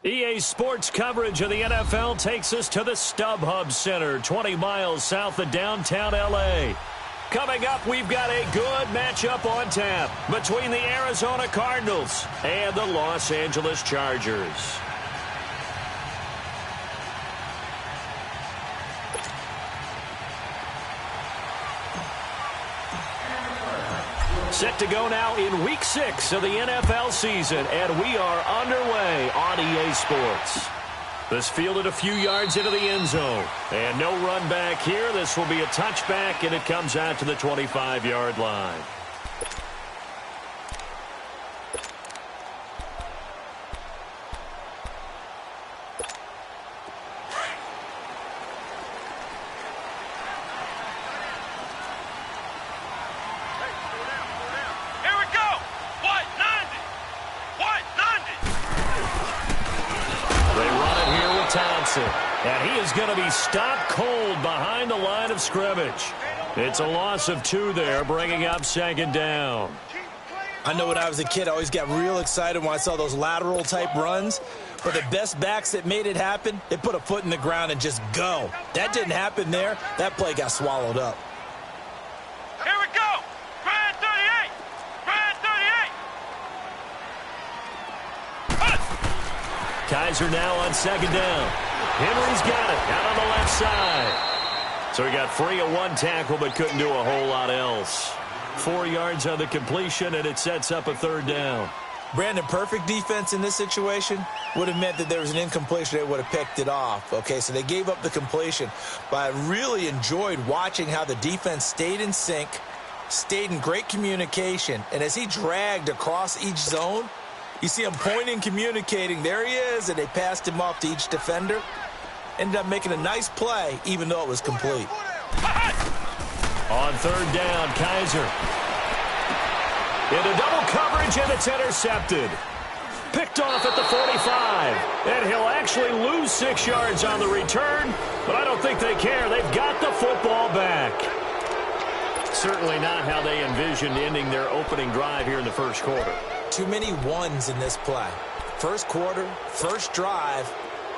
EA Sports coverage of the NFL takes us to the StubHub Center, 20 miles south of downtown L.A. Coming up, we've got a good matchup on tap between the Arizona Cardinals and the Los Angeles Chargers. Set to go now in Week 6 of the NFL season, and we are underway on EA Sports. This fielded a few yards into the end zone, and no run back here. This will be a touchback, and it comes out to the 25-yard line. And he is going to be stopped cold behind the line of scrimmage. It's a loss of 2 there, bringing up second down. I know when I was a kid, I always got real excited when I saw those lateral-type runs. But the best backs that made it happen, they put a foot in the ground and just go. That didn't happen there. That play got swallowed up. Here we go. Brand 38. Brand 38. Kaiser now on second down. Henry's got it out on the left side. So he got free of 1 tackle but couldn't do a whole lot else. 4 yards on the completion, and it sets up a 3rd down. Brandon, perfect defense in this situation would have meant that there was an incompletion. They would have picked it off. Okay, so they gave up the completion. But I really enjoyed watching how the defense stayed in sync, stayed in great communication. And as he dragged across each zone, you see him pointing, communicating. There he is, and they passed him off to each defender. Ended up making a nice play, even though it was complete. On 3rd down, Kaiser. Into double coverage, and it's intercepted. Picked off at the 45. And he'll actually lose 6 yards on the return, but I don't think they care. They've got the football back. Certainly not how they envisioned ending their opening drive here in the first quarter. Too many ones in this play. First quarter, first drive,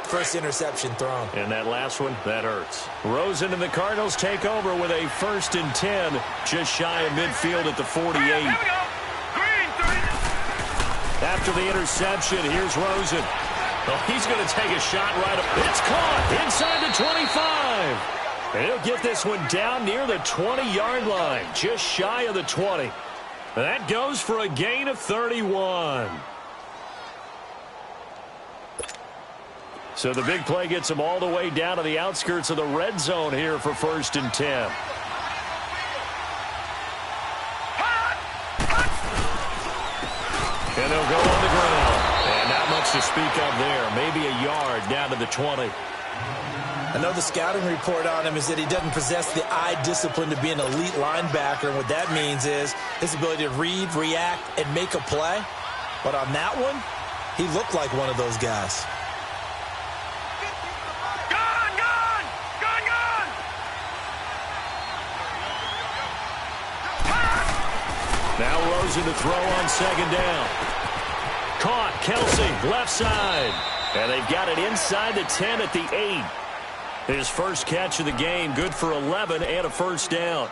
first interception thrown. And that last one, that hurts. Rosen and the Cardinals take over with a 1st and 10, just shy of midfield at the 48. Here we go. Green 30. After the interception, here's Rosen. Well, he's going to take a shot right up. It's caught inside the 25. And he'll get this one down near the 20-yard line, just shy of the 20. That goes for a gain of 31. So the big play gets them all the way down to the outskirts of the red zone here for 1st and 10. And they'll go on the ground. And not much to speak of there. Maybe a yard down to the 20. I know the scouting report on him is that he doesn't possess the eye discipline to be an elite linebacker. And what that means is his ability to read, react, and make a play. But on that one, he looked like one of those guys. Now Rosen to throw on 2nd down. Caught, Kelsey, left side. And they've got it inside the 10 at the 8. His first catch of the game, good for 11 and a 1st down.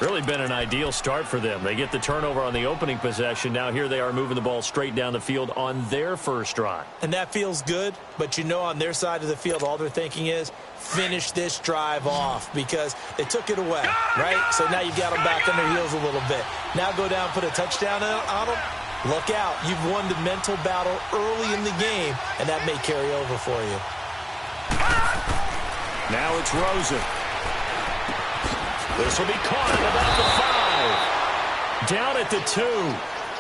Really been an ideal start for them. They get the turnover on the opening possession. Now here they are moving the ball straight down the field on their first drive. And that feels good, but you know on their side of the field, all they're thinking is finish this drive off because they took it away, right? So now you've got them back on their heels a little bit. Now go down, put a touchdown on them. Look out. You've won the mental battle early in the game, and that may carry over for you. Now it's Rosen. This will be caught at about the 5. Down at the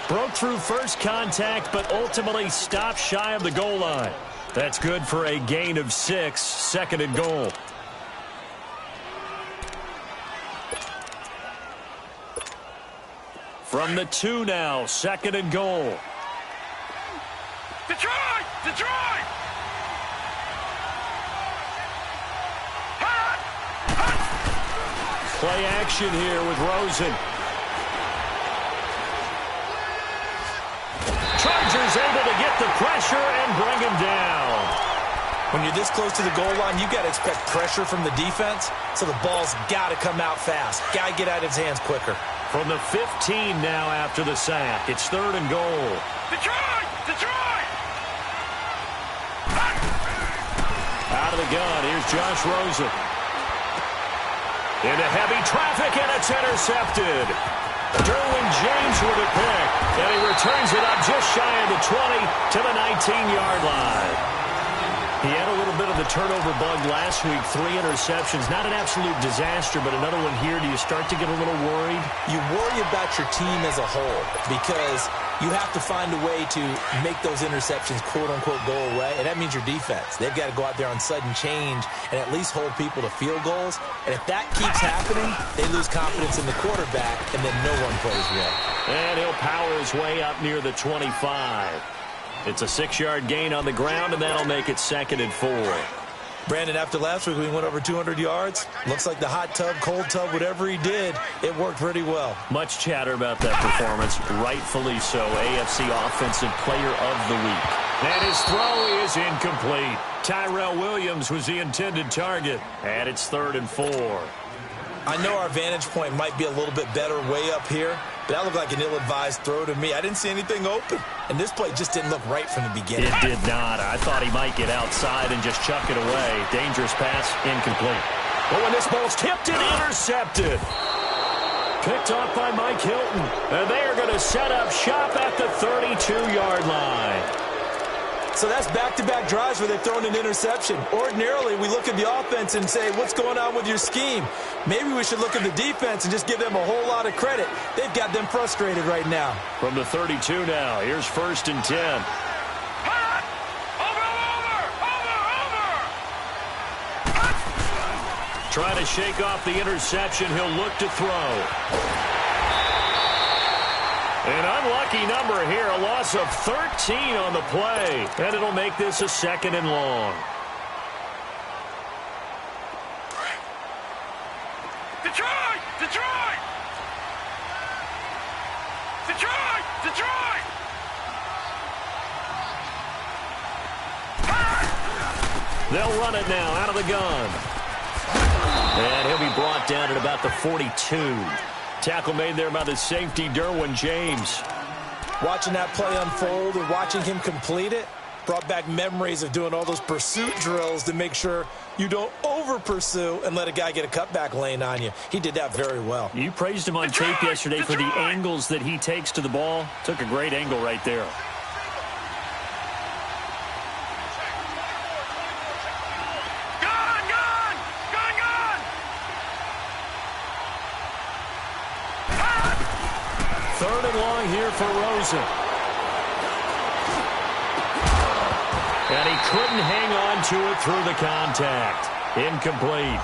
2. Broke through first contact, but ultimately stopped shy of the goal line. That's good for a gain of 6, 2nd and goal. From the 2 now, 2nd and goal. Detroit! Detroit! Play action here with Rosen. is able to get the pressure and bring him down. When you're this close to the goal line, you got to expect pressure from the defense, so the ball's got to come out fast. Got to get out of his hands quicker. From the 15 now after the sack. It's 3rd and goal. Detroit! Detroit! Out of the gun, here's Josh Rosen. Into heavy traffic, and it's intercepted. Derwin James with a pick, and he returns it up just shy of the 20 to the 19-yard line. He had a little bit of the turnover bug last week, 3 interceptions. Not an absolute disaster, but another one here. Do you start to get a little worried? You worry about your team as a whole because you have to find a way to make those interceptions, quote-unquote, go away, and that means your defense. They've got to go out there on sudden change and at least hold people to field goals. And if that keeps happening, they lose confidence in the quarterback, and then no one plays well. And he'll power his way up near the 25. It's a 6-yard gain on the ground, and that'll make it 2nd and 4. Brandon, after last week we went over 200 yards. Looks like the hot tub, cold tub, whatever he did, it worked pretty well. Much chatter about that performance. Rightfully so. AFC Offensive Player of the Week. And his throw is incomplete. Tyrell Williams was the intended target. And it's 3rd and 4. I know our vantage point might be a little bit better way up here, but that looked like an ill-advised throw to me. I didn't see anything open, and this play just didn't look right from the beginning. It did not. I thought he might get outside and just chuck it away. Dangerous pass, incomplete. But when this ball's tipped and intercepted. Picked off by Mike Hilton, and they are going to set up shop at the 32-yard line. So that's back-to-back drives where they've thrown an interception. Ordinarily, we look at the offense and say, what's going on with your scheme? Maybe we should look at the defense and just give them a whole lot of credit. They've got them frustrated right now. From the 32 now, here's 1st and 10. Trying to shake off the interception. He'll look to throw. An unlucky number here, a loss of 13 on the play. And it'll make this a 2nd and long. Detroit! Detroit! Detroit! Detroit! They'll run it now out of the gun. And he'll be brought down at about the 42. Tackle made there by the safety, Derwin James. Watching that play unfold and watching him complete it brought back memories of doing all those pursuit drills to make sure you don't over-pursue and let a guy get a cutback lane on you. He did that very well. You praised him on tape yesterday for the angles that he takes to the ball. Took a great angle right there. Third and long here for Rosen. And he couldn't hang on to it through the contact. Incomplete.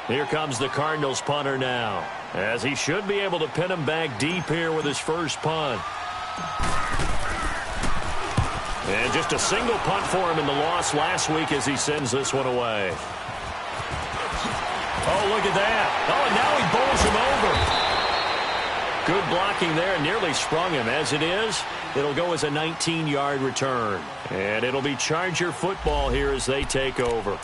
Here comes the Cardinals punter now, as he should be able to pin him back deep here with his first punt. And just a single punt for him in the loss last week as he sends this one away. Oh, look at that. Oh, and now he bowls him over. Good blocking there, nearly sprung him. As it is, it'll go as a 19-yard return. And it'll be Charger football here as they take over.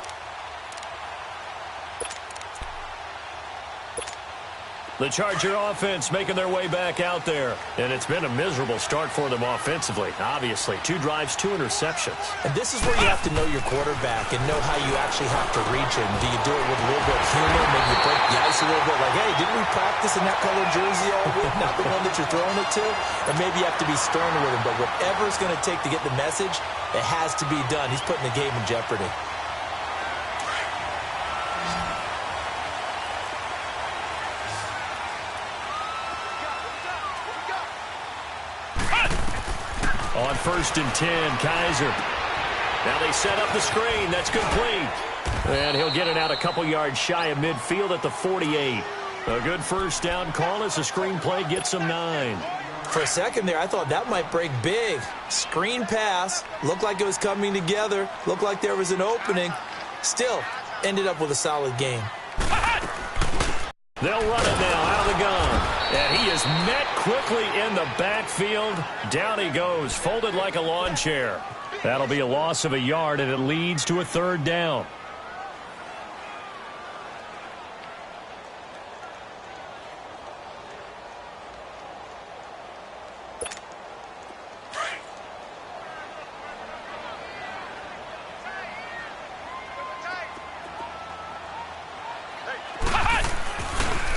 The Charger offense making their way back out there. And it's been a miserable start for them offensively. Obviously, 2 drives, 2 interceptions. And this is where you have to know your quarterback and know how you actually have to reach him. Do you do it with a little bit of humor? Maybe you break the ice a little bit like, hey, didn't we practice in that color jersey all week? Not the one that you're throwing it to? Or maybe you have to be stern with him. But whatever it's going to take to get the message, it has to be done. He's putting the game in jeopardy. On 1st and 10, Kaiser. Now they set up the screen. That's complete. And he'll get it out a couple yards shy of midfield at the 48. A good first down call as the screen play gets him 9. For a second there, I thought that might break big. Screen pass. Looked like it was coming together. Looked like there was an opening. Still, ended up with a solid game. They'll run it now out of the gun. And he is met quickly in the backfield. Down he goes, folded like a lawn chair. That'll be a loss of a yard, and it leads to a third down.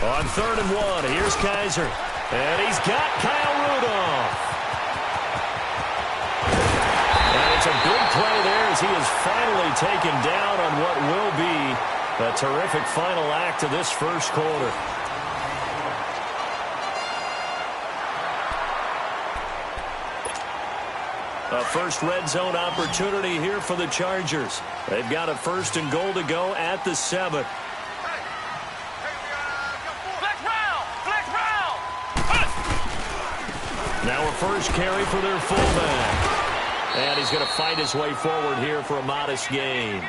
On 3rd and 1, here's Kaiser. And he's got Kyle Rudolph. And it's a big play there as he is finally taken down on what will be a terrific final act of this first quarter. A first red zone opportunity here for the Chargers. They've got a 1st and goal to go at the 7. Now a first carry for their fullback. And he's going to fight his way forward here for a modest gain.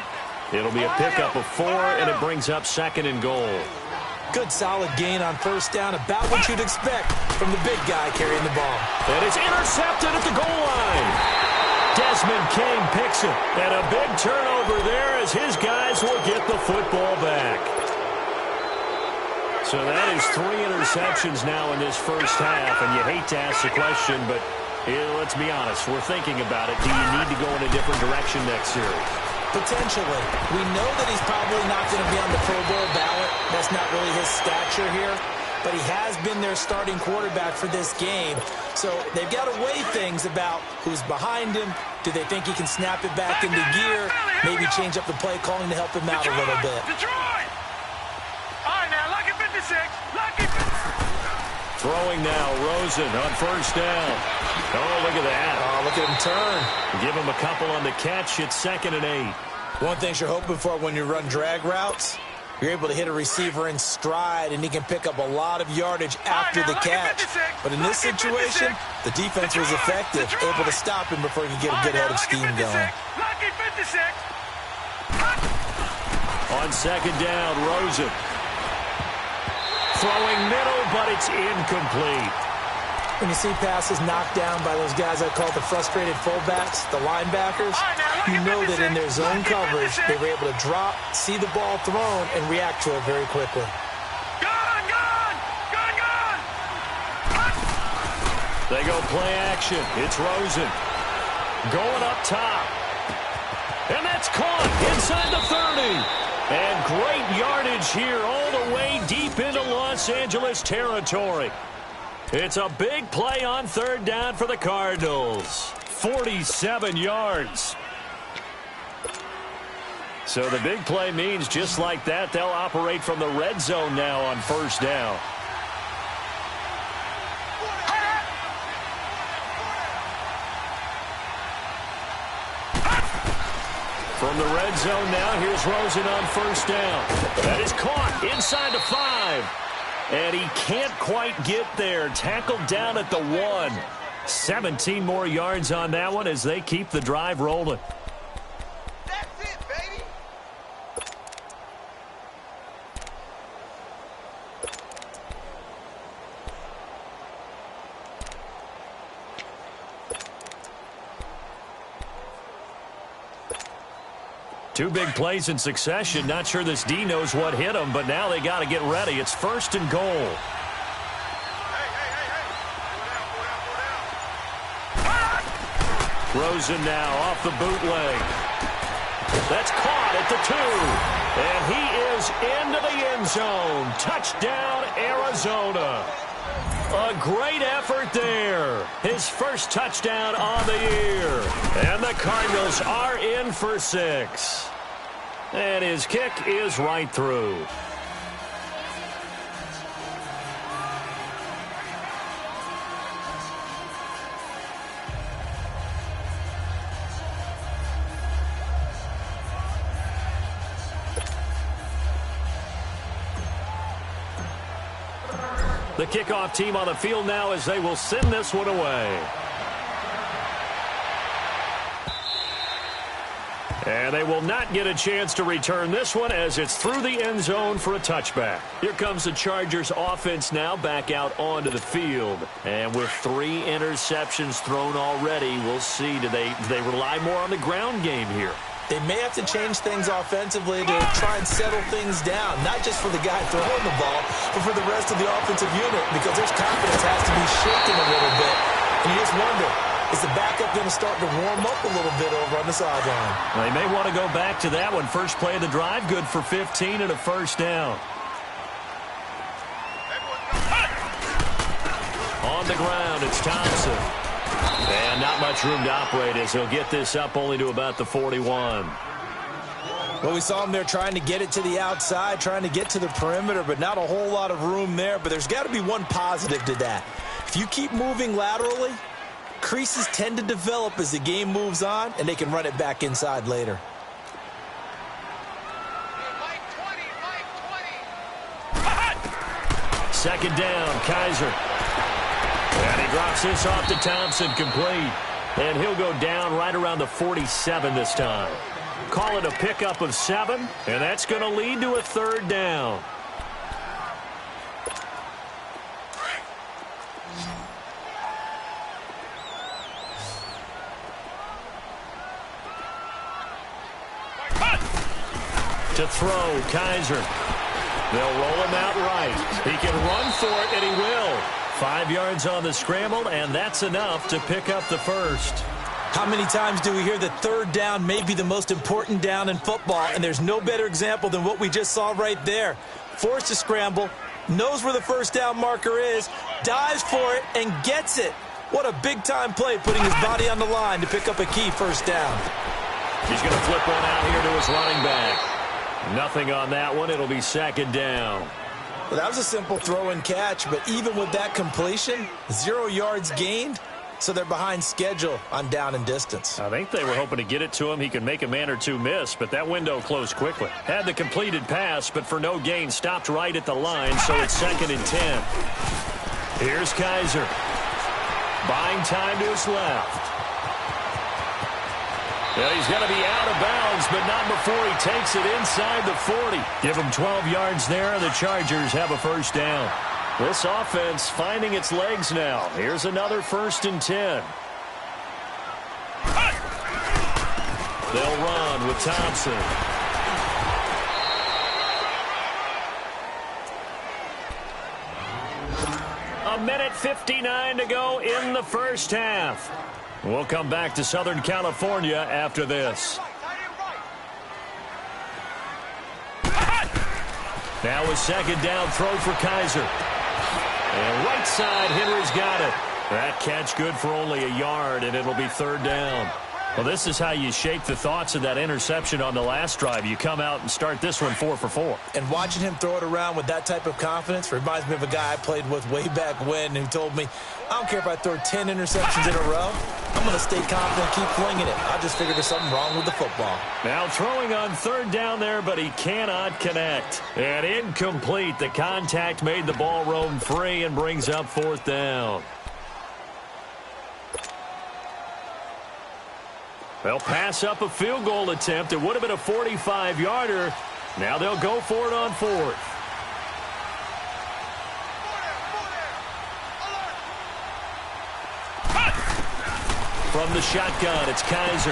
It'll be a pickup of 4, and it brings up 2nd and goal. Good solid gain on 1st down, about what you'd expect from the big guy carrying the ball. And it's intercepted at the goal line. Desmond King picks it. And a big turnover there as his guys will get the football back. So that is 3 interceptions now in this first half, and you hate to ask the question, but let's be honest, we're thinking about it. Do you need to go in a different direction next series? Potentially. We know that he's probably not going to be on the Pro Bowl ballot. That's not really his stature here, but he has been their starting quarterback for this game. So they've got to weigh things about who's behind him. Do they think he can snap it back into gear? Maybe change up the play calling to help him out a little bit. Throwing now, Rosen on 1st down. Oh, look at that. Oh, look at him turn. Give him a couple on the catch. It's 2nd and 8. One thing you're hoping for when you run drag routes, you're able to hit a receiver in stride, and he can pick up a lot of yardage after the catch. But in this situation, the defense was effective, able to stop him before he could get a good head of steam going. On 2nd down, Rosen. Throwing middle, but it's incomplete. When you see passes knocked down by those guys I call the frustrated fullbacks, the linebackers, you know that in their zone coverage, they were able to drop, see the ball thrown, and react to it very quickly. They go play action. It's Rosen. Going up top. And that's caught inside the 30. And great yardage here all the way deep into Los Angeles territory. It's a big play on 3rd down for the Cardinals. 47 yards. So the big play means just like that, they'll operate from the red zone now on 1st down. From the red zone now, here's Rosen on 1st down. That is caught inside the 5. And he can't quite get there. Tackled down at the 1. 17 more yards on that one as they keep the drive rolling. That's it, baby. Two big plays in succession. Not sure this D knows what hit him, but now they got to get ready. It's 1st and goal. Rosen now off the bootleg. That's caught at the 2. And he is into the end zone. Touchdown, Arizona. A great effort there. His first touchdown on the year. And the Cardinals are in for 6. And his kick is right through. The kickoff team on the field now as they will send this one away. And they will not get a chance to return this one as it's through the end zone for a touchback. Here comes the Chargers offense now back out onto the field. And with 3 interceptions thrown already, we'll see, do they rely more on the ground game here? They may have to change things offensively to try and settle things down, not just for the guy throwing the ball, but for the rest of the offensive unit, because their confidence has to be shaken a little bit. And you just wonder, is the backup going to start to warm up a little bit over on the sideline? Well, they may want to go back to that one. First play of the drive, good for 15 and a first down. On the ground, it's Thompson. And not much room to operate as he'll get this up only to about the 41. Well, we saw him there trying to get it to the outside, trying to get to the perimeter, but not a whole lot of room there. But there's got to be one positive to that. If you keep moving laterally, creases tend to develop as the game moves on, and they can run it back inside later. Second down, Kaiser. And he drops this off to Thompson, complete. And he'll go down right around the 47 this time. Call it a pickup of 7, and that's going to lead to a third down. To throw, Kaiser. They'll roll him out right. He can run for it, and he will. 5 yards on the scramble, and that's enough to pick up the first. How many times do we hear that third down may be the most important down in football, and there's no better example than what we just saw right there. Forced to scramble, knows where the first down marker is, dives for it, and gets it. What a big-time play, putting his body on the line to pick up a key first down. He's going to flip one out here to his running back. Nothing on that one. It'll be second down. Well, that was a simple throw and catch, but even with that completion, 0 yards gained, so they're behind schedule on down and distance. I think they were hoping to get it to him. He could make a man or two miss, but that window closed quickly. Had the completed pass, but for no gain, stopped right at the line, so it's 2nd and 10. Here's Kaiser. Buying time to his left. Yeah, he's going to be out of bounds, but not before he takes it inside the 40. Give him 12 yards there, and the Chargers have a first down. This offense finding its legs now. Here's another 1st and 10. They'll run with Thompson. A minute 59 to go in the first half. We'll come back to Southern California after this. Now a second down throw for Kaiser. And right side, Henry's got it. That catch good for only a yard, and it'll be third down. Well, this is how you shake the thoughts of that interception on the last drive. You come out and start this one 4 for 4. And watching him throw it around with that type of confidence reminds me of a guy I played with way back when who told me, I don't care if I throw 10 interceptions in a row. I'm going to stay confident, keep flinging it. I just figured there's something wrong with the football. Now throwing on third down there, but he cannot connect. And incomplete. The contact made the ball roam free and brings up 4th down. They'll pass up a field goal attempt. It would have been a 45-yarder. Now they'll go for it on 4th. From the shotgun, it's Kaiser.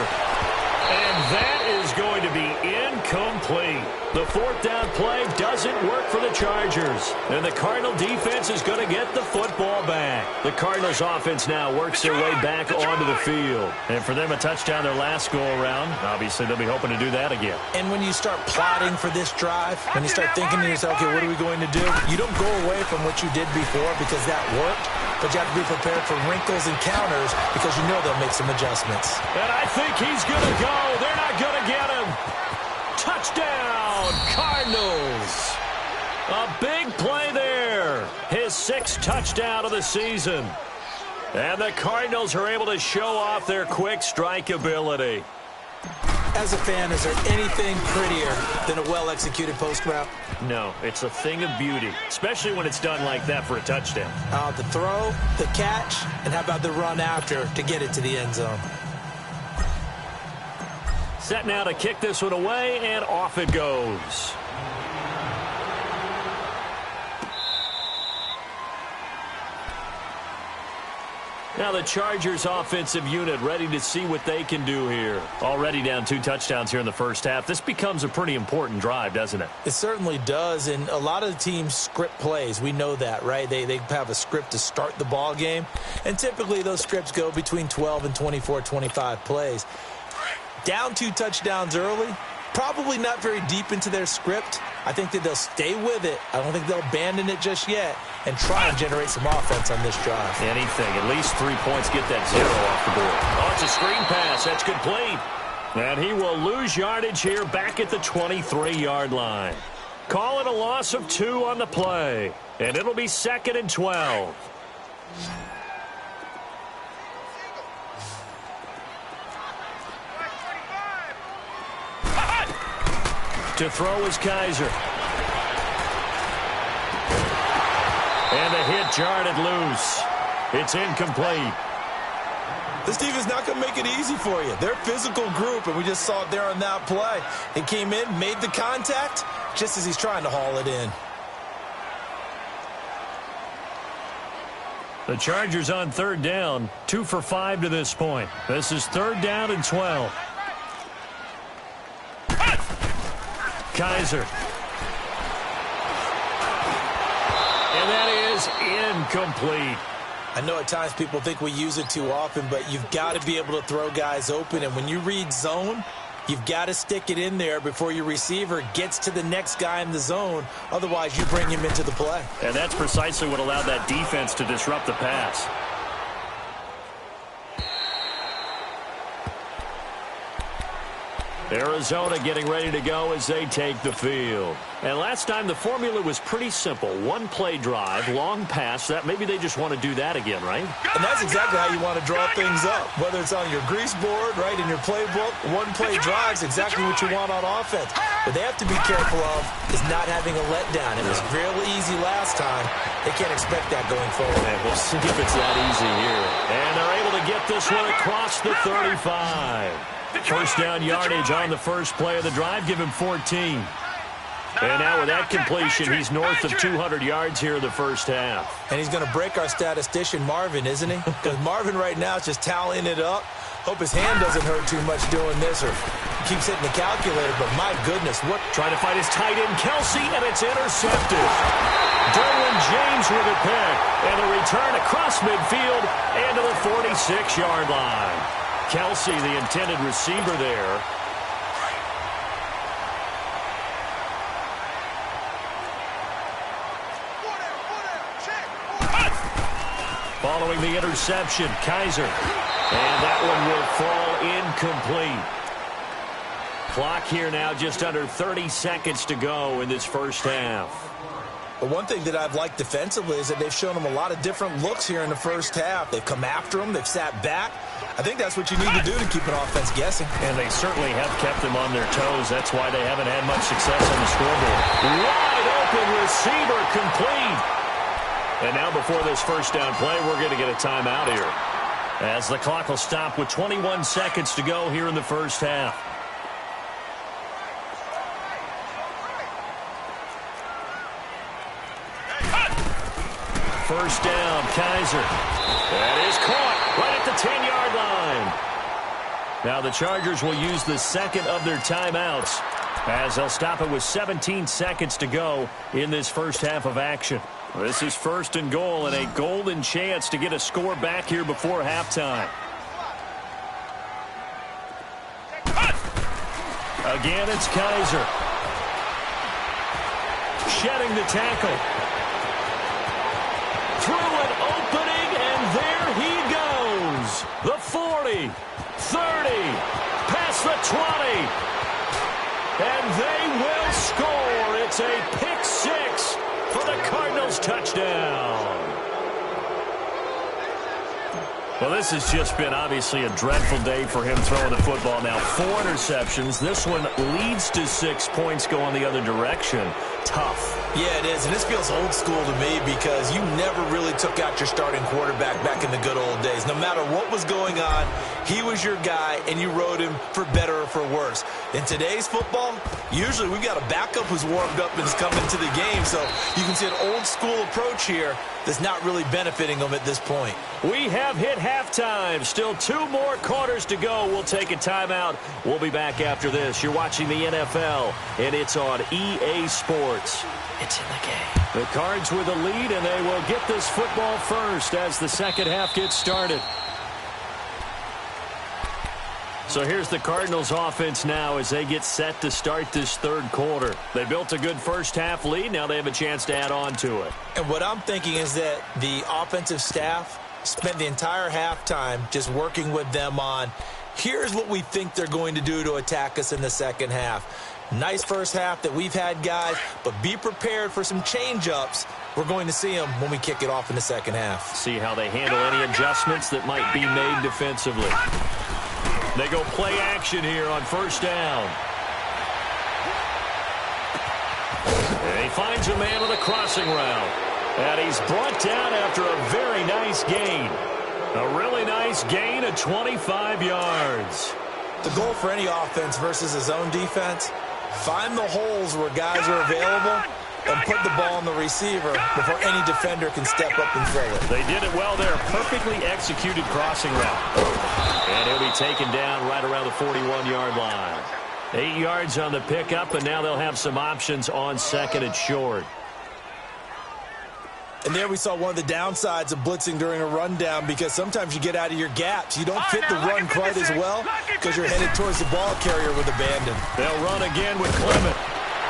And that is going to be incomplete. The 4th down play doesn't work for the Chargers. And the Cardinal defense is going to get the football back. The Cardinals offense now works their way back onto the field. And for them, a touchdown their last go-around. Obviously, they'll be hoping to do that again. And when you start plotting for this drive, when you start thinking to yourself, okay, what are we going to do? You don't go away from what you did before because that worked. But you have to be prepared for wrinkles and counters because you know they'll make some adjustments. And I think he's going to go. They're not going to get him. Touchdown, Cardinals. A big play there. His 6th touchdown of the season. And the Cardinals are able to show off their quick strike ability. As a fan, is there anything prettier than a well-executed post route? No, it's a thing of beauty, especially when it's done like that for a touchdown. The throw, the catch, and how about the run after to get it to the end zone? Set now to kick this one away, and off it goes. Now the Chargers offensive unit ready to see what they can do here. Already down 2 touchdowns here in the first half. This becomes a pretty important drive, doesn't it? It certainly does, and a lot of the teams script plays. We know that, right? They have a script to start the ball game, and typically those scripts go between 12 and 24, 25 plays. Down 2 touchdowns early, probably not very deep into their script. I think that they'll stay with it. I don't think they'll abandon it just yet and try and generate some offense on this drive. Anything. At least 3 points, get that 0 off the board. Oh, it's a screen pass. That's complete. And he will lose yardage here back at the 23-yard line. Call it a loss of 2 on the play. And it'll be 2nd and 12. To throw is Kaiser. And a hit jarred it loose. It's incomplete. This team is not going to make it easy for you. They're a physical group, and we just saw it there on that play. He came in, made the contact, just as he's trying to haul it in. The Chargers on 3rd down, 2 for 5 to this point. This is 3rd down and 12. Kaiser. And that is incomplete. I know at times people think we use it too often, but you've got to be able to throw guys open. And when you read zone, you've got to stick it in there before your receiver gets to the next guy in the zone. Otherwise, you bring him into the play. And that's precisely what allowed that defense to disrupt the pass. Arizona getting ready to go as they take the field. And last time the formula was pretty simple. 1-play drive, long pass. That maybe they just want to do that again, right? And that's exactly how you want to draw things up. Whether it's on your grease board, right, in your playbook, 1-play drive is exactly what you want on offense. What they have to be careful of is not having a letdown. It was real easy last time. They can't expect that going forward. And we'll see if it's that easy here. And they're able to get this one across the 35. First down yardage on the first play of the drive. Give him 14. And now with that completion, he's north of 200 yards here in the first half. And he's going to break our statistician, Marvin, isn't he? Because Marvin right now is just tallying it up. Hope his hand doesn't hurt too much doing this or keeps hitting the calculator. But my goodness, what? Trying to find his tight end, Kelsey, and it's intercepted. Derwin James with a pick. And a return across midfield and to the 46-yard line. Kelsey, the intended receiver there. Following the interception, Kaiser. And that one will fall incomplete. Clock here now just under 30 seconds to go in this first half. But one thing that I've liked defensively is that they've shown them a lot of different looks here in the first half. They've come after them. They've sat back. I think that's what you need to do to keep an offense guessing. And they certainly have kept them on their toes. That's why they haven't had much success on the scoreboard. Wide open receiver complete. And now before this first down play, we're going to get a timeout here, as the clock will stop with 21 seconds to go here in the first half. First down, Kaiser. That is caught right at the 10-yard line. Now the Chargers will use the second of their timeouts, as they'll stop it with 17 seconds to go in this first half of action. This is first and goal and a golden chance to get a score back here before halftime. Again, it's Kaiser. Shedding the tackle. Through an opening, and there he goes. The 40, 30, past the 20. And they will score. It's a pick six for the Cardinals touchdown. Well, this has just been obviously a dreadful day for him throwing the football. Now 4 interceptions. This one leads to 6 points going the other direction. tough. Yeah, it is, and this feels old school to me because you never really took out your starting quarterback back in the good old days. No matter what was going on, he was your guy, and you rode him for better or for worse. In today's football, usually we've got a backup who's warmed up and is coming to the game, so you can see an old school approach here that's not really benefiting them at this point. We have hit halftime. Still 2 more quarters to go. We'll take a timeout. We'll be back after this. You're watching the NFL, and it's on EA Sports. It's in the game. The Cards with a lead, and they will get this football first as the second half gets started. So here's the Cardinals offense now as they get set to start this third quarter. They built a good first half lead. Now they have a chance to add on to it. And what I'm thinking is that the offensive staff spent the entire halftime just working with them on, here's what we think they're going to do to attack us in the second half. Nice first half that we've had, guys, but be prepared for some change-ups. We're going to see them when we kick it off in the second half. See how they handle any adjustments that might be made defensively. They go play action here on first down. And he finds a man with a crossing route. And he's brought down after a very nice gain. A really nice gain of 25 yards. The goal for any offense versus a zone defense, find the holes where guys are available and put the ball on the receiver before any defender can step up and throw it. They did it well there. Perfectly executed crossing route. And he'll be taken down right around the 41-yard line. 8 yards on the pickup, and now they'll have some options on second and short. And there we saw one of the downsides of blitzing during a rundown because sometimes you get out of your gaps. You don't fit the run quite as well because you're headed towards the ball carrier with abandon. They'll run again with Clement.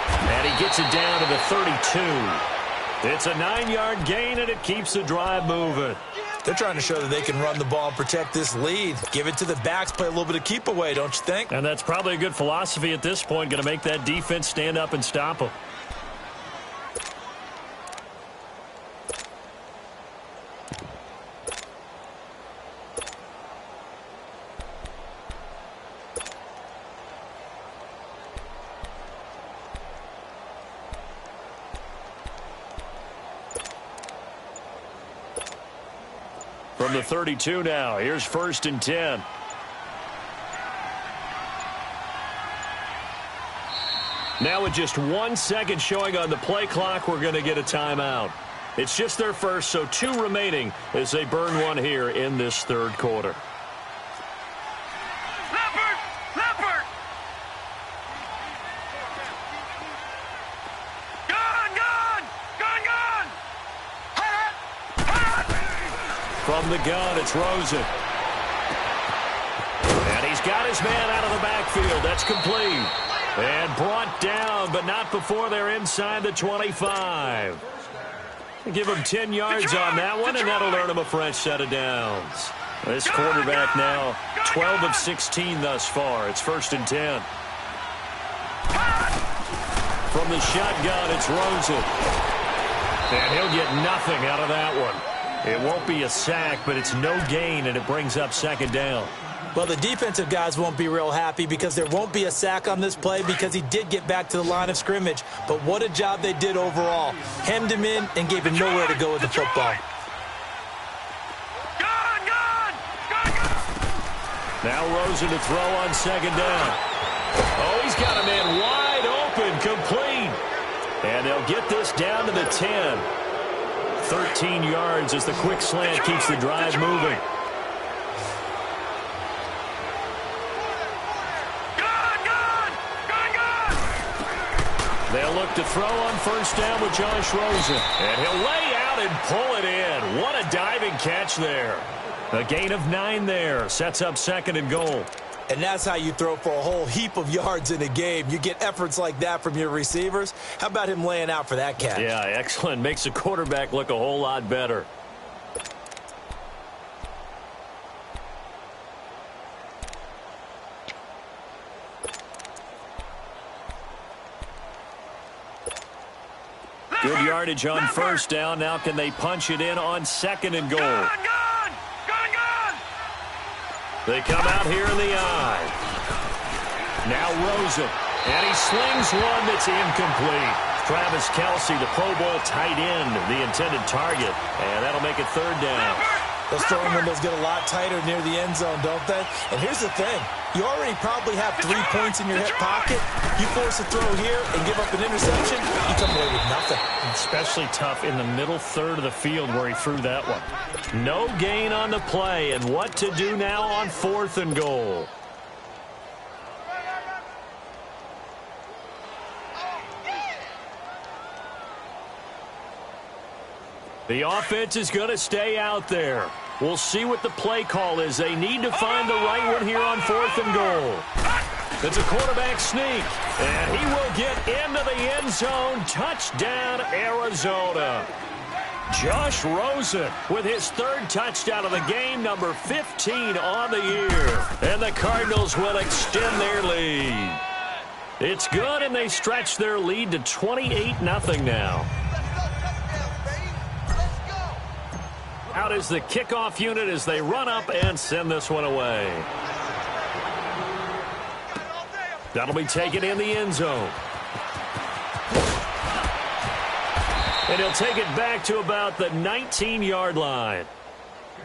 And he gets it down to the 32. It's a 9-yard gain, and it keeps the drive moving. They're trying to show that they can run the ball and protect this lead. Give it to the backs, play a little bit of keep away, don't you think? And that's probably a good philosophy at this point, going to make that defense stand up and stop them. From the 32 now, here's 1st and 10. Now with just 1 second showing on the play clock, we're going to get a timeout. It's just their first, so 2 remaining as they burn one here in this third quarter. From the gun, it's Rosen. And he's got his man out of the backfield. That's complete. And brought down, but not before they're inside the 25. Give him 10 yards on that one, and that'll earn him a fresh set of downs. This quarterback now, 12 of 16 thus far. It's 1st and 10. From the shotgun, it's Rosen. And he'll get nothing out of that one. It won't be a sack, but it's no gain, and it brings up 2nd down. Well, the defensive guys won't be real happy because there won't be a sack on this play because he did get back to the line of scrimmage. But what a job they did overall. Hemmed him in and gave him nowhere to go with the football. Now Rosen to throw on 2nd down. Oh, he's got a man wide open, complete. And they'll get this down to the 10. 13 yards as the quick slant keeps the drive moving. They'll look to throw on 1st down with Josh Rosen. And he'll lay out and pull it in. What a diving catch there. A gain of 9 there. Sets up 2nd and goal. And that's how you throw for a whole heap of yards in a game. You get efforts like that from your receivers. How about him laying out for that catch? Yeah, excellent. Makes the quarterback look a whole lot better. Good yardage on 1st down. Now can they punch it in on 2nd and goal? They come out here in the eye. Now Rosen. And he slings one that's incomplete. Travis Kelce, the Pro Bowl tight end, the intended target. And that'll make it third down. Those throwing windows get a lot tighter near the end zone, don't they? And here's the thing. You already probably have 3 points in your hip pocket. You force a throw here and give up an interception, you come away with nothing. Especially tough in the middle third of the field where he threw that one. No gain on the play, and what to do now on 4th and goal. The offense is going to stay out there. We'll see what the play call is. They need to find the right one here on 4th and goal. It's a quarterback sneak, and he will get into the end zone. Touchdown, Arizona. Josh Rosen with his 3rd touchdown of the game, number 15 on the year. And the Cardinals will extend their lead. It's good, and they stretch their lead to 28-0 now. Out is the kickoff unit as they run up and send this one away. That'll be taken in the end zone. And he'll take it back to about the 19-yard line.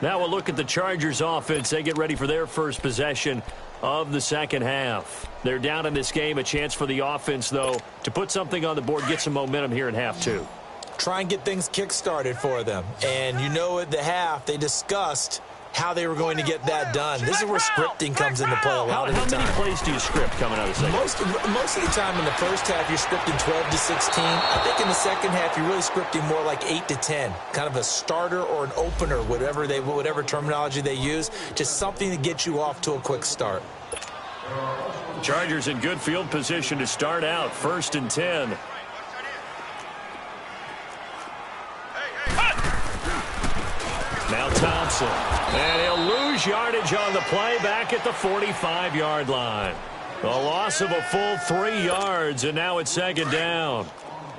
Now we'll look at the Chargers offense. They get ready for their first possession of the second half. They're down in this game. A chance for the offense, though, to put something on the board, get some momentum here in half 2. Try and get things kick-started for them. And you know at the half, they discussed how they were going to get that done. This is where scripting comes into play a lot of the time. How many plays do you script coming out of the second? Most of the time in the first half, you're scripting 12 to 16. I think in the second half, you're really scripting more like 8 to 10. Kind of a starter or an opener, whatever terminology they use. Just something to get you off to a quick start. Chargers in good field position to start out. 1st and 10. Now Thompson. And he'll lose yardage on the play back at the 45-yard line. A loss of a full 3 yards, and now it's 2nd down.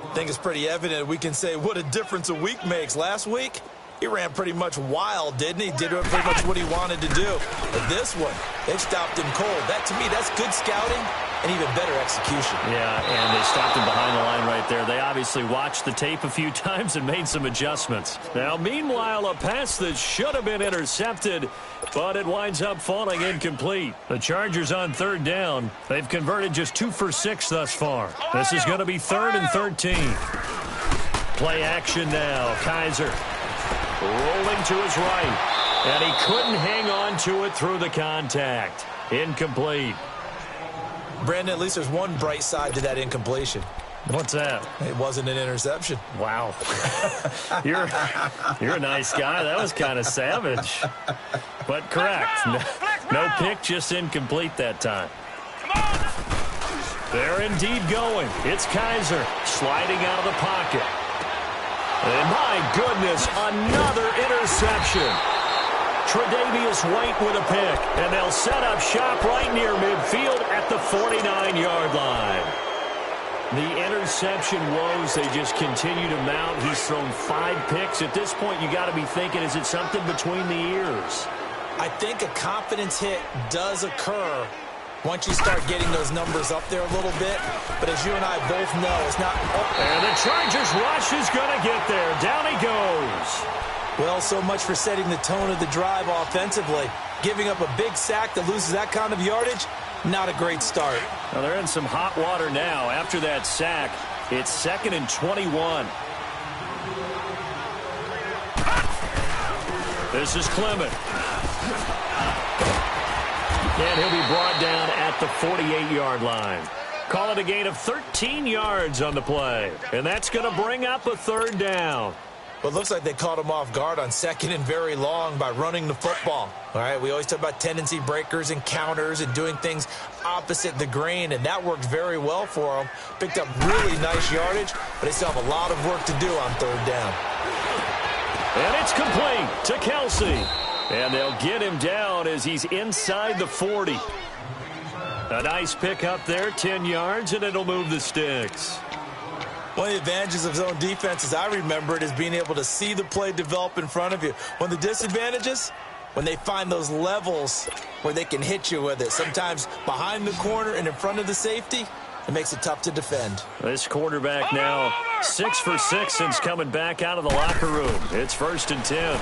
I think it's pretty evident we can say what a difference a week makes. Last week, he ran pretty much wild, didn't he? Did pretty much what he wanted to do. But this one, they stopped him cold. That, to me, that's good scouting and even better execution. Yeah, and they stopped him behind the line right there. They obviously watched the tape a few times and made some adjustments. Now, meanwhile, a pass that should have been intercepted, but it winds up falling incomplete. The Chargers on 3rd down. They've converted just 2 for 6 thus far. This is going to be 3rd and 13. Play action now. Kaiser rolling to his right, and he couldn't hang on to it through the contact. Incomplete. Brandon, at least there's one bright side to that incompletion. What's that? It wasn't an interception. Wow. You're a nice guy. That was kind of savage. But correct. No pick, just incomplete that time. They're indeed going. It's Kaiser sliding out of the pocket. And my goodness, another interception. Tre'Davious White with a pick, and they'll set up shop right near midfield at the 49-yard line. The interception woes, they just continue to mount. He's thrown 5 picks. At this point, you got to be thinking, is it something between the ears? I think a confidence hit does occur once you start getting those numbers up there a little bit. But as you and I both know, it's not... And the Chargers rush is going to get there. Down he goes. Well, so much for setting the tone of the drive offensively. Giving up a big sack that loses that kind of yardage, not a great start. Well, they're in some hot water now. After that sack, it's 2nd and 21. This is Clement. And he'll be brought down at the 48-yard line. Call it a gain of 13 yards on the play. And that's going to bring up a 3rd down. Well, it looks like they caught him off guard on 2nd and very long by running the football. All right, we always talk about tendency breakers and counters and doing things opposite the grain, and that worked very well for them. Picked up really nice yardage, but they still have a lot of work to do on 3rd down. And it's complete to Kelce. And they'll get him down as he's inside the 40. A nice pick up there, 10 yards, and it'll move the sticks. One of the advantages of zone defense, as I remember it, is being able to see the play develop in front of you. One of the disadvantages, when they find those levels where they can hit you with it. Sometimes behind the corner and in front of the safety, It makes it tough to defend. This quarterback now 6 for 6 since coming back out of the locker room. It's 1st and 10.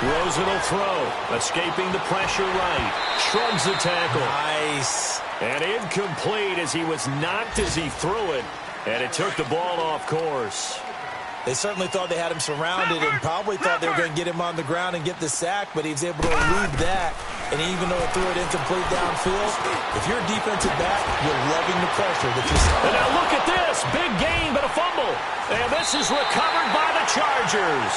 Rosen will throw. Escaping the pressure right. Shrugs the tackle. Nice. And incomplete as he was knocked as he threw it. And it took the ball off course. They certainly thought they had him surrounded and probably thought they were going to get him on the ground and get the sack, but he was able to elude that. And even though it threw it incomplete downfield, if you're a defensive back, you're loving the pressure that you're seeing. And now look at this. Big gain, but a fumble. And this is recovered by the Chargers.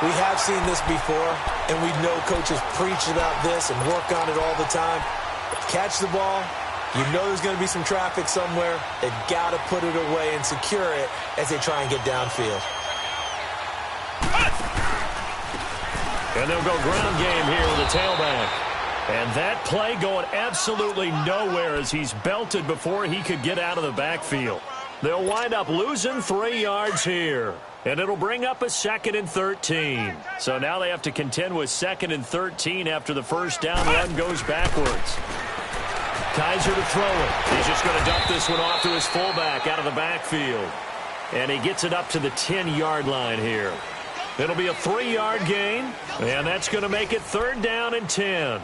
We have seen this before, and we know coaches preach about this and work on it all the time. Catch the ball. You know there's going to be some traffic somewhere. They've got to put it away and secure it as they try and get downfield. And they'll go ground game here with a tailback. And that play going absolutely nowhere as he's belted before he could get out of the backfield. They'll wind up losing 3 yards here. And it'll bring up a 2nd and 13. So now they have to contend with 2nd and 13 after the first down run goes backwards. Kaiser to throw it. He's just going to dump this one off to his fullback out of the backfield. And he gets it up to the 10-yard line here. It'll be a 3-yard gain, and that's going to make it 3rd down and 10.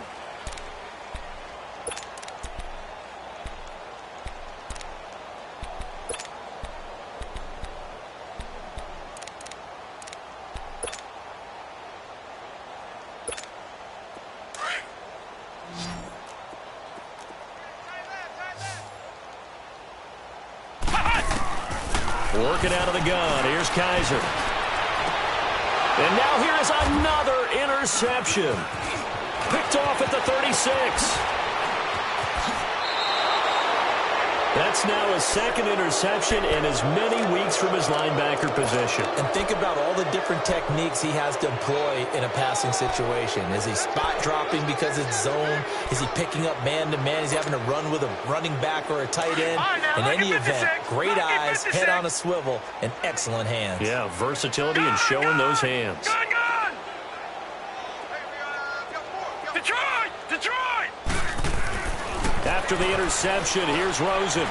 Working out of the gun. Here's Kaiser. And now here is another interception. Picked off at the 36. That's now his 2nd interception in as many weeks from his linebacker position. And think about all the different techniques he has to employ in a passing situation. Is he spot dropping because it's zone? Is he picking up man-to-man? Is he having to run with a running back or a tight end? In any event, great eyes, head on a swivel, and excellent hands. Yeah, versatility and showing those hands. Detroit! After the interception, here's Rosen.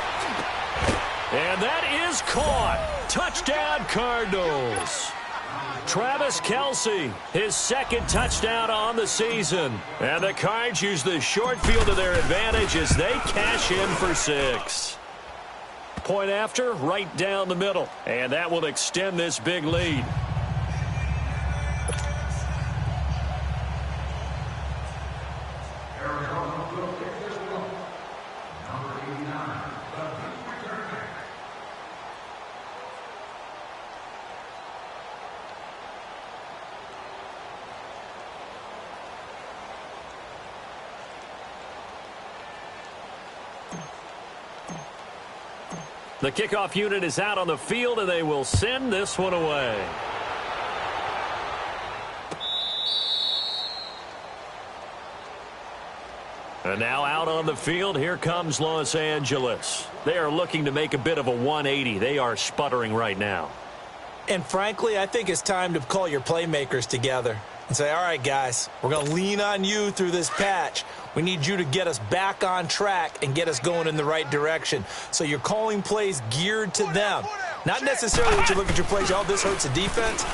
And that is caught. Touchdown, Cardinals. Travis Kelce, his 2nd touchdown on the season. And the Cards use the short field to their advantage as they cash in for 6. Point after, right down the middle. And that will extend this big lead. The kickoff unit is out on the field, and they will send this one away. And now out on the field, here comes Los Angeles. They are looking to make a bit of a 180. They are sputtering right now. And frankly, I think it's time to call your playmakers together and say, all right, guys, we're going to lean on you through this patch. We need you to get us back on track and get us going in the right direction. So you're calling plays geared to them. Not necessarily that you look at your plays, oh, this hurts the defense.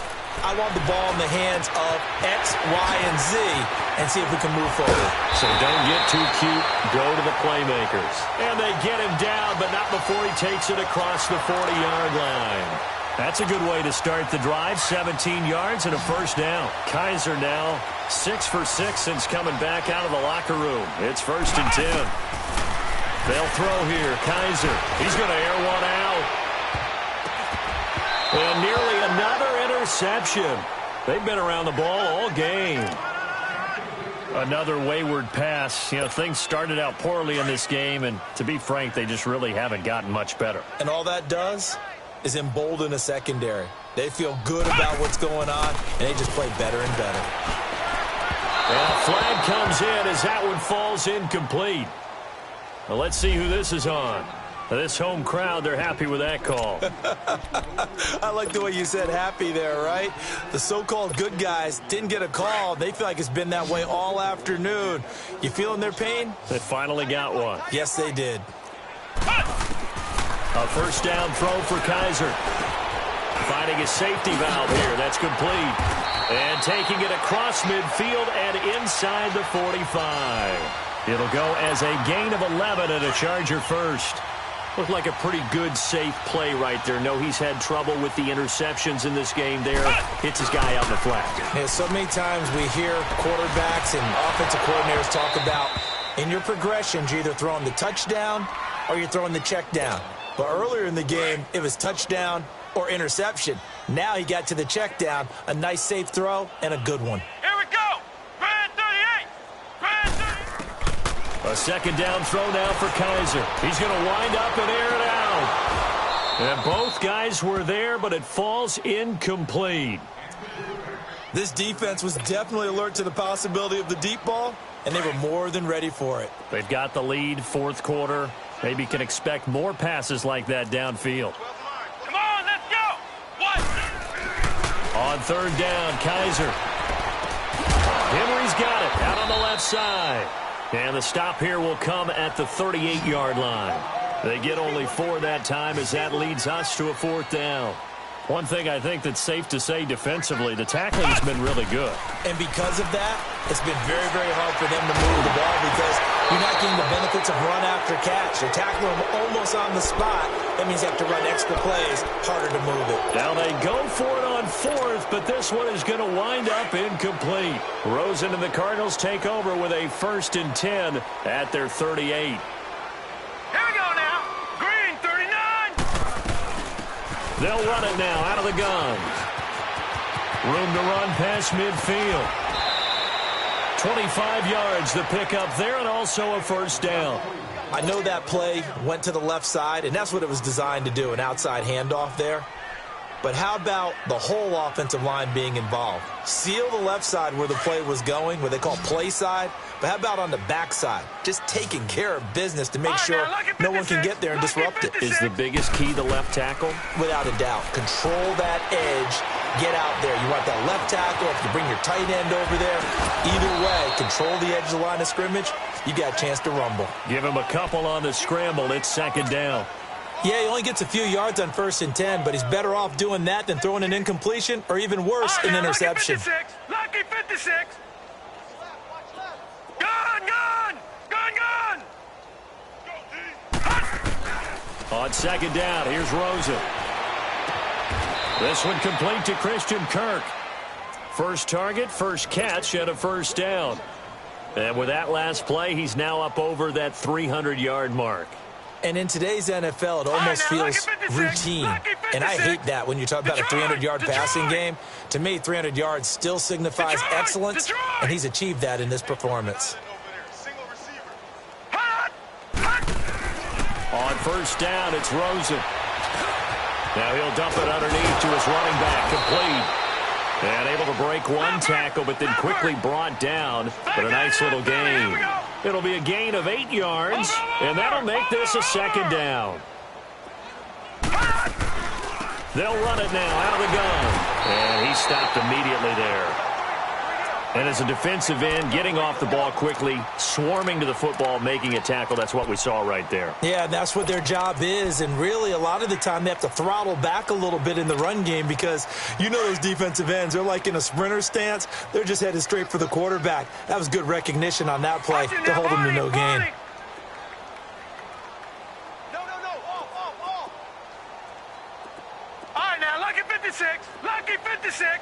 I want the ball in the hands of X, Y, and Z and see if we can move forward. So don't get too cute. Go to the playmakers. And they get him down, but not before he takes it across the 40-yard line. That's a good way to start the drive. 17 yards and a first down. Kaiser now 6 for 6 since coming back out of the locker room. It's 1st and 10. They'll throw here. Kaiser. He's going to air one out. And nearly another interception. They've been around the ball all game. Another wayward pass. You know, things started out poorly in this game, and to be frank, they just really haven't gotten much better. And all that does is embolden a secondary. They feel good about what's going on, and they just play better and better. And a flag comes in as that one falls incomplete. Well, let's see who this is on. This home crowd, they're happy with that call. I like the way you said happy there, right? The so-called good guys didn't get a call. They feel like it's been that way all afternoon. You feeling their pain? They finally got one. Yes, they did. A first down throw for Kaiser. Finding a safety valve here. That's complete. And taking it across midfield and inside the 45. It'll go as a gain of 11 and a Charger first. Looked like a pretty good, safe play right there. No, he's had trouble with the interceptions in this game there. Hits his guy out in the flat. Yeah, so many times we hear quarterbacks and offensive coordinators talk about in your progressions, you're either throwing the touchdown or you're throwing the check down. But earlier in the game, it was touchdown or interception. Now he got to the check down, a nice safe throw, and a good one. Here we go. Grand 38. Grand 38. A second down throw now for Kaiser. He's going to wind up and air it out. And both guys were there, but it falls incomplete. This defense was definitely alert to the possibility of the deep ball, and they were more than ready for it. They've got the lead, fourth quarter. Maybe can expect more passes like that downfield. Come on, let's go. What? On third down, Kaiser. Henry's got it out on the left side. And the stop here will come at the 38-yard line. They get only 4 that time as that leads us to a fourth down. One thing I think that's safe to say defensively, the tackling has been really good. And because of that, it's been very, very hard for them to move the ball because you're not getting the benefits of run after catch. You're tackling them almost on the spot. That means you have to run extra plays, harder to move it. Now they go for it on fourth, but this one is going to wind up incomplete. Rosen and the Cardinals take over with a 1st and 10 at their 38. Here we go now. Green 39. They'll run it now out of the gun. Room to run past midfield. 25 yards the pickup there and also a first down. I know that play went to the left side, and that's what it was designed to do, an outside handoff there. But how about the whole offensive line being involved? Seal the left side where the play was going, what they call play side. But how about on the back side? Just taking care of business to make sure no one can get there and disrupt it. Is the biggest key the left tackle? Without a doubt. Control that edge. Get out there. You want that left tackle. If you bring your tight end over there, either way, control the edge of the line of scrimmage, you got a chance to rumble. Give him a couple on the scramble. It's second down. Yeah, he only gets a few yards on 1st and 10, but he's better off doing that than throwing an incompletion or even worse, an interception. Lucky 56. Gun, gun. Gun, gun. On second down, here's Rosen. This one complete to Christian Kirk. First target, first catch, and a first down. And with that last play, he's now up over that 300-yard mark. And in today's NFL, it almost feels routine. And I hate that when you talk about a 300-yard passing game. To me, 300 yards still signifies excellence, and he's achieved that in this performance. On first down, it's Rosen. Now he'll dump it underneath to his running back, complete. And able to break one tackle, but then quickly brought down. But a nice little gain. It'll be a gain of 8 yards, and that'll make this a second down. They'll run it now out of the gun. And he stopped immediately there. And as a defensive end, getting off the ball quickly, swarming to the football, making a tackle, that's what we saw right there. Yeah, that's what their job is. And really, a lot of the time, they have to throttle back a little bit in the run game because you know those defensive ends, they're like in a sprinter stance. They're just headed straight for the quarterback. That was good recognition on that play to hold them to no gain. All right, now, lucky 56. Lucky 56.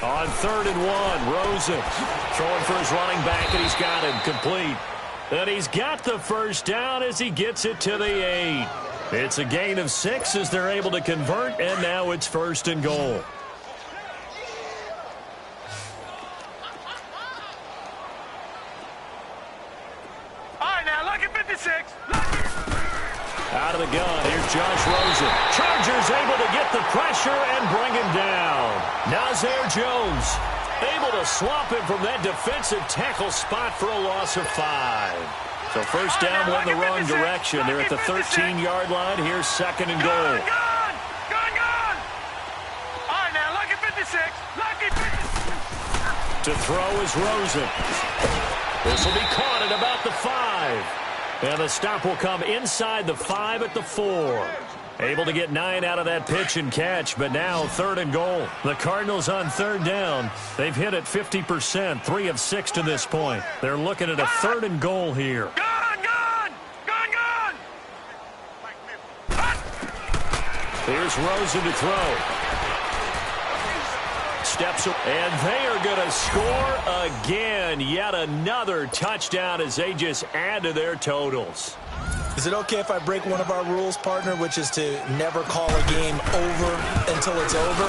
On 3rd and 1, Rosen throwing for his running back, and he's got him complete. And he's got the first down as he gets it to the 8. It's a gain of 6 as they're able to convert, and now it's 1st and goal. All right, now, lucky 56. Out of the gun, here's Josh Rosen. Chargers able to get the pressure and bring him down. Nazir Jones able to swap him from that defensive tackle spot for a loss of 5. So first down went the wrong direction. They're at the 13-yard line. Here's 2nd and goal. Gun! All right, now, lucky 56. Lucky 56. To throw is Rosen. This will be caught at about the 5. And the stop will come inside the 5 at the 4. Able to get 9 out of that pitch and catch, but now 3rd and goal. The Cardinals on 3rd down. They've hit it 50%, 3 of 6 to this point. They're looking at a 3rd and goal here. Here's Rosen to throw. Steps up, and they are going to score again. Yet another touchdown as they just add to their totals. Is it okay if I break one of our rules, partner, which is to never call a game over until it's over?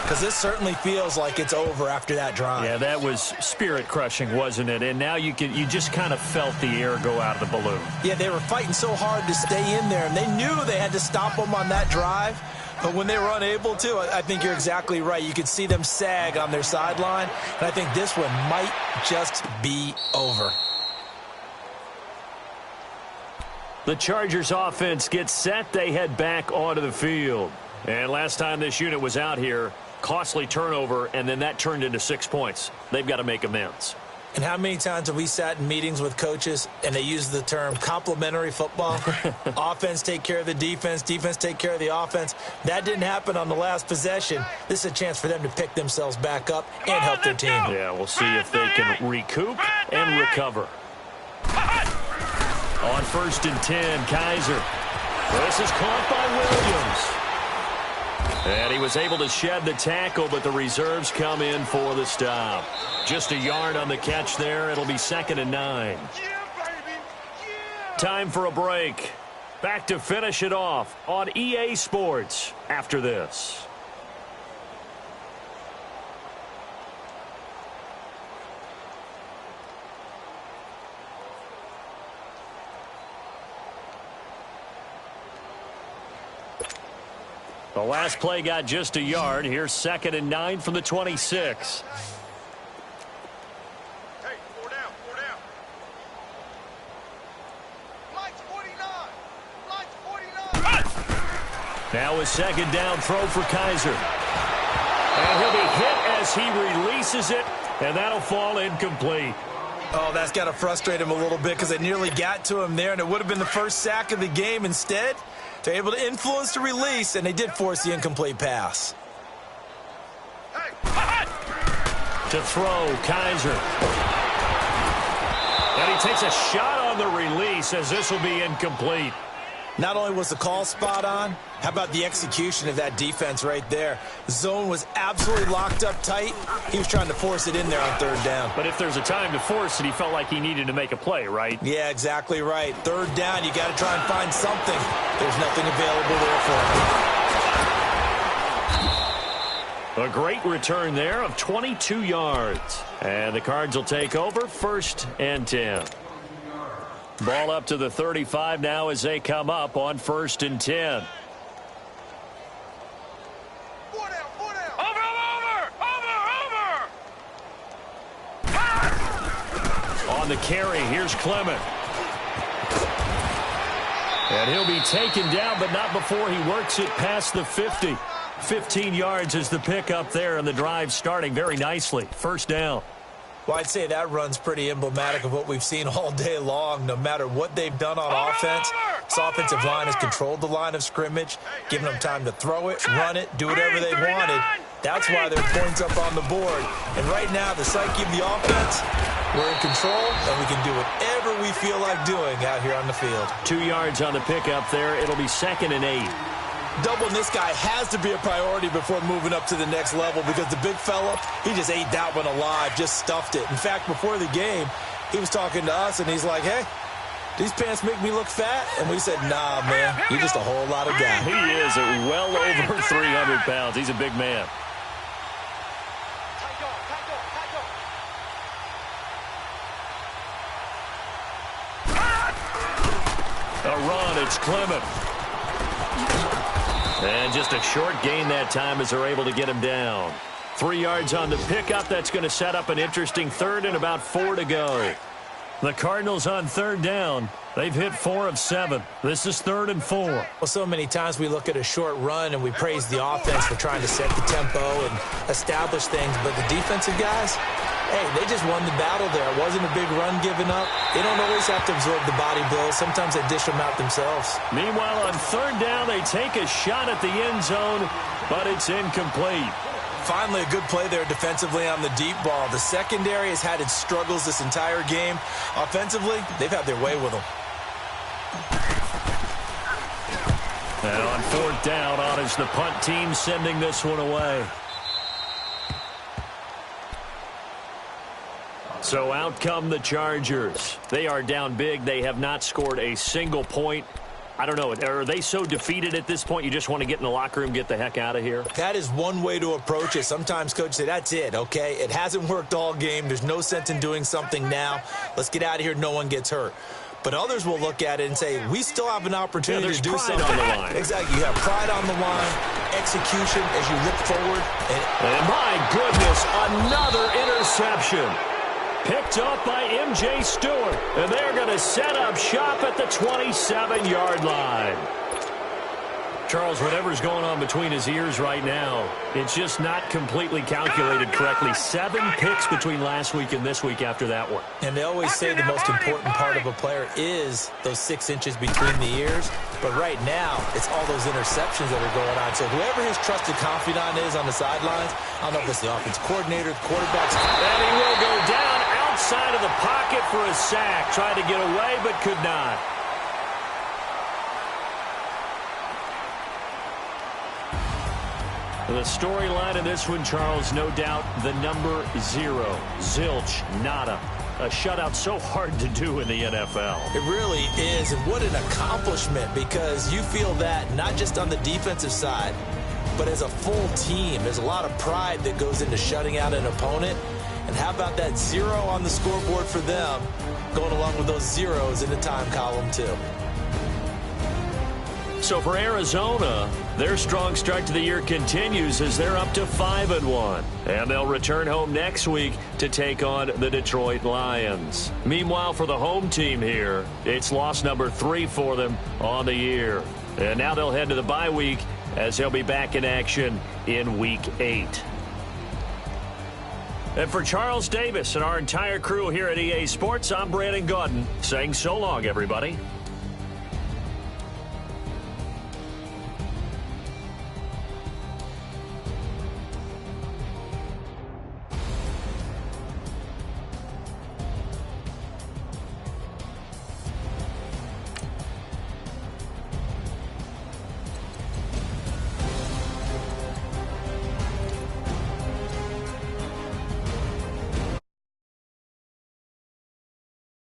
Because this certainly feels like it's over after that drive. Yeah, that was spirit-crushing, wasn't it? And now you just kind of felt the air go out of the balloon. Yeah, they were fighting so hard to stay in there, and they knew they had to stop them on that drive. But when they were unable to, I think you're exactly right. You could see them sag on their sideline, and I think this one might just be over. The Chargers offense gets set. They head back onto the field. And last time this unit was out here, costly turnover, and then that turned into 6 points. They've got to make amends. And how many times have we sat in meetings with coaches and they use the term complementary football? Offense take care of the defense, defense take care of the offense. That didn't happen on the last possession. This is a chance for them to pick themselves back up and help their team. Yeah, we'll see if they can recoup and recover. On 1st and 10, Kaiser. This is caught by Williams. And he was able to shed the tackle, but the reserves come in for the stop. Just a yard on the catch there. It'll be 2nd and 9. Time for a break. Back to finish it off on EA Sports after this. The last play got just a yard. Here's 2nd and 9 from the 26. Hey, 4 down, 4 down. Lights 49. Lights 49. Now a 2nd down throw for Kaiser. And he'll be hit as he releases it, and that'll fall incomplete. Oh, that's got to frustrate him a little bit because they nearly got to him there, and it would have been the first sack of the game. Instead, they're able to influence the release, and they did force the incomplete pass. To throw, Kaiser. And he takes a shot on the release as this will be incomplete. Not only was the call spot on, how about the execution of that defense right there? The zone was absolutely locked up tight. He was trying to force it in there on 3rd down. But if there's a time to force it, he felt like he needed to make a play, right? Yeah, exactly right. 3rd down, you got to try and find something. There's nothing available there for him. A great return there of 22 yards. And the Cards will take over 1st and 10. Ball up to the 35 now as they come up on 1st and 10. 4 down, 4 down. Over. On the carry, here's Clement. And he'll be taken down, but not before he works it past the 50. 15 yards is the pickup there, and the drive starting very nicely. 1st down. Well, I'd say that run's pretty emblematic of what we've seen all day long. No matter what they've done on offense, this offensive line has controlled the line of scrimmage, giving them time to throw it, run it, do whatever they wanted. That's why there are points up on the board. And right now, the psyche of the offense, we're in control, and we can do whatever we feel like doing out here on the field. 2 yards on the pickup there. It'll be 2nd and 8. Doubling this guy has to be a priority before moving up to the next level because the big fella, he just ate that one alive, just stuffed it. In fact, before the game, he was talking to us, and he's like, hey, these pants make me look fat? And we said, nah, man, you're just a whole lot of guy. He is well over 300 pounds. He's a big man. A run, it's Clement. And just a short gain that time as they're able to get him down. 3 yards on the pickup. That's going to set up an interesting 3rd and about 4 to go. The Cardinals on 3rd down. They've hit 4 of 7. This is 3rd and 4. Well, so many times we look at a short run and we praise the offense for trying to set the tempo and establish things. But the defensive guys, Hey, they just won the battle there. It wasn't a big run given up. They don't always have to absorb the body blows. Sometimes they dish them out themselves. Meanwhile, on third down, they take a shot at the end zone, but it's incomplete. Finally, a good play there defensively on the deep ball. The secondary has had its struggles this entire game. Offensively, they've had their way with them. And on fourth down, on is the punt team sending this one away. So out come the Chargers. They are down big. They have not scored a single point. I don't know. Are they so defeated at this point you just want to get in the locker room, get the heck out of here? That is one way to approach it. Sometimes coaches say, that's it, okay? It hasn't worked all game. There's no sense in doing something now. Let's get out of here. No one gets hurt. But others will look at it and say, we still have an opportunity to do something. On the line. Exactly. You have pride on the line, execution as you look forward. And my goodness, another interception. Picked up by M.J. Stewart. And they're going to set up shop at the 27-yard line. Charles, whatever's going on between his ears right now, it's just not completely calculated correctly. 7 picks between last week and this week after that one. And they always say the most important part of a player is those 6 inches between the ears. But right now, it's all those interceptions that are going on. So whoever his trusted confidant is on the sidelines, I don't know if it's the offense coordinator, the quarterbacks. And he will go down outside of the pocket for a sack. Tried to get away, but could not. The storyline of this one, Charles, no doubt the number 0. Zilch, nada. A shutout so hard to do in the NFL. It really is, and what an accomplishment, because you feel that not just on the defensive side, but as a full team. There's a lot of pride that goes into shutting out an opponent. And how about that 0 on the scoreboard for them, going along with those zeros in the time column too. So for Arizona, their strong start to the year continues as they're up to 5-1. And they'll return home next week to take on the Detroit Lions. Meanwhile, for the home team here, it's loss number 3 for them on the year. And now they'll head to the bye week as they'll be back in action in Week 8. And for Charles Davis and our entire crew here at EA Sports, I'm Brandon Gaudin saying so long, everybody.